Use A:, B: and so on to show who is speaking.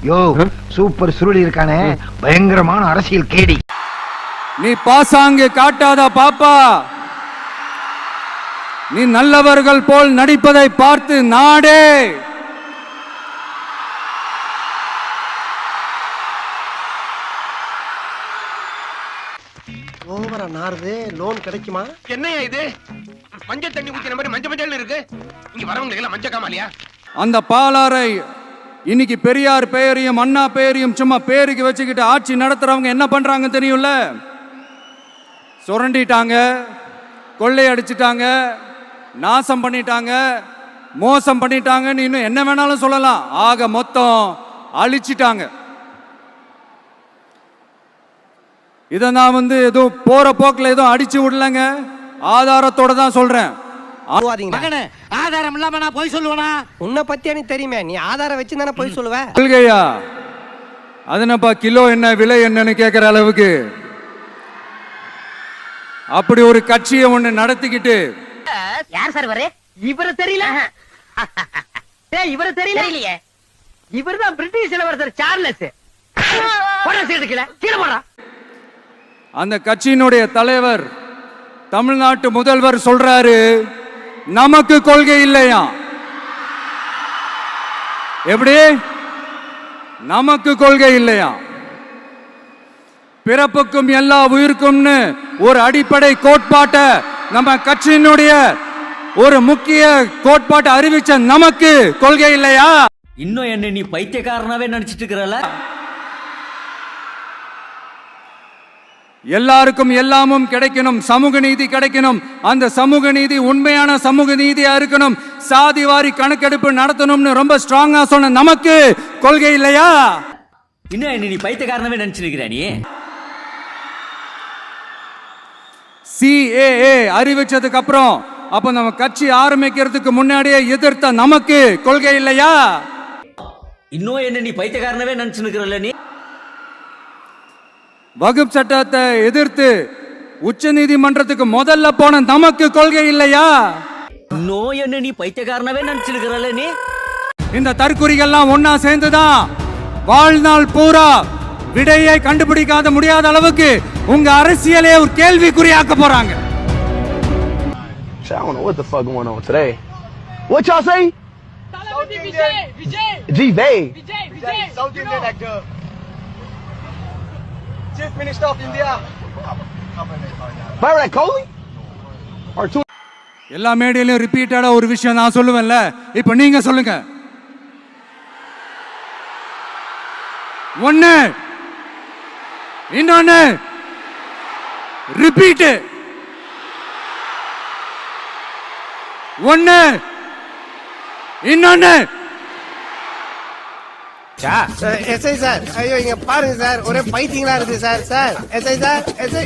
A: யோ super Suruli இருக்கானே, பயங்கரமான அரசியல் கேடி.
B: நீ பாசாங்கு காட்டாத பாப்பா. நீ நல்லவர்கள் போல் நடிப்பதை பார்த்து நாடே
C: ஓவரா நாறுது. லோன் கிடைக்குமா?
D: என்னையா இது? மஞ்சள் தண்ணி ஊத்தின மாதிரி மஞ்சள் மஞ்சள் இருக்கு. இங்க வரவங்களுக்கு எல்லாம் மஞ்சள் காமாலியா?
B: அந்த பாலாரை இன்னைக்கு பெரியார் பெயரையும் அண்ணா பெயரையும் சும்மா பேருக்கு வச்சுக்கிட்டு ஆட்சி நடத்துறவங்க என்ன பண்றாங்க தெரியும்ல? சுரண்டிட்டாங்க, கொள்ளையடிச்சிட்டாங்க, நாசம் பண்ணிட்டாங்க, மோசம் பண்ணிட்டாங்கன்னு இன்னும் என்ன வேணாலும் சொல்லலாம். ஆக மொத்தம் அழிச்சிட்டாங்க. இதை நான் ஏதோ போற போக்கில் ஏதோ அடிச்சு விடலங்க, ஆதாரத்தோட தான் சொல்றேன்.
C: ஆதாரம் இல்லாம நான் போய் சொல்லுவேனா? உன்னை பத்தி எனக்கு தெரியுமே, நீ ஆதாரம் வச்சு தானே போய் சொல்லுவ.
B: கொள்கையா அதுனப்பா கிலோ என்ன விலை என்னன்னு கேட்கிற அளவுக்கு அப்படி ஒரு கட்சியை ஒண்ணு நடத்திக்கிட்டு.
E: யார் சார் வரே? இவரை தெரியல. இவரை தெரியல. இவர் தான் பிரிட்டிஷ் இளவரசர் சார்லஸ்.
B: அந்த கட்சியினுடைய தலைவர் தமிழ்நாட்டு முதல்வர் சொல்றாரு, நமக்கு கொள்கை இல்லையா. எப்படி? நமக்கு கொள்கை இல்லையா? பிறப்புக்கும் எல்லா உயிருக்கும்னு ஒரு அடிப்படை கோட்பாட்டை நம்ம கட்சியினுடைய ஒரு முக்கிய கோட்பாட்டை அறிவிச்ச நமக்கு கொள்கை இல்லையா?
F: இன்னும் என்ன நீ பைத்தியக்காரனாவே நினைச்சிட்டு இருக்கிறல?
B: எல்லாருக்கும் எல்லாமும் கிடைக்கணும், சமூக நீதி கிடைக்கணும். அந்த சமூக நீதி உண்மையான சமூக நீதியா இருக்கணும். சாதி வாரி கணக்கெடுப்பு நடத்தணும்னு ரொம்ப ஸ்ட்ராங்கா சொன்ன நமக்கு கொள்கை இல்லையா?
F: இன்னும் என்ன நீ பைத்தியக்காரனாவே நினைச்சிருக்கிற? நீ
B: CAA அறிவிச்சதுக்கு அப்புறம் அப்ப நம்ம கட்சி ஆரம்பிக்கிறதுக்கு முன்னாடியே எதிர்த்த நமக்கு கொள்கை இல்லையா?
F: இன்னும் என்ன நீ பைத்தியக்காரனாவே நினைச்சிருக்கிறல்ல? நீ
B: வகுப்பு சட்டத்தை எதிர்த்து உச்ச நீதிமன்றத்துக்கு முதல்ல போன நமக்கு கொள்கை இல்லையா?
F: இன்னும் என்ன நீ பைத்தியக்காரனாவே நினைச்சிருக்கிறல்ல? நீ
B: இந்த தற்குறிகள்லாம் ஒன்னா சேர்ந்துதான் வாழ்நாள் பூரா விடையை கண்டுபிடிக்காத முடியாத அளவுக்கு உங்க அரசியலே ஒரு கேள்விக்குறியாக்க போறாங்க.
G: I don't know what the fuck going on today. What y'all say? Vijay.
D: South Indian actor. Chief Minister of India.
G: Virat Kohli? Or two?
B: எல்லா மேடையிலும் ரிப்பீட்டடா ஒரு விஷயம் நான் சொல்லுவேன்ல, இப்ப நீங்க சொல்லுங்க. ஒன்னு இன்னொன்னு ரிப்பீட். ஒன்னு இன்னொன்னு.
C: எஸ்ஐ சார், ஐயோ இங்க பாருங்க சார், ஒரே பைத்தியங்களா இருக்கு sir. Sir SI sir, SI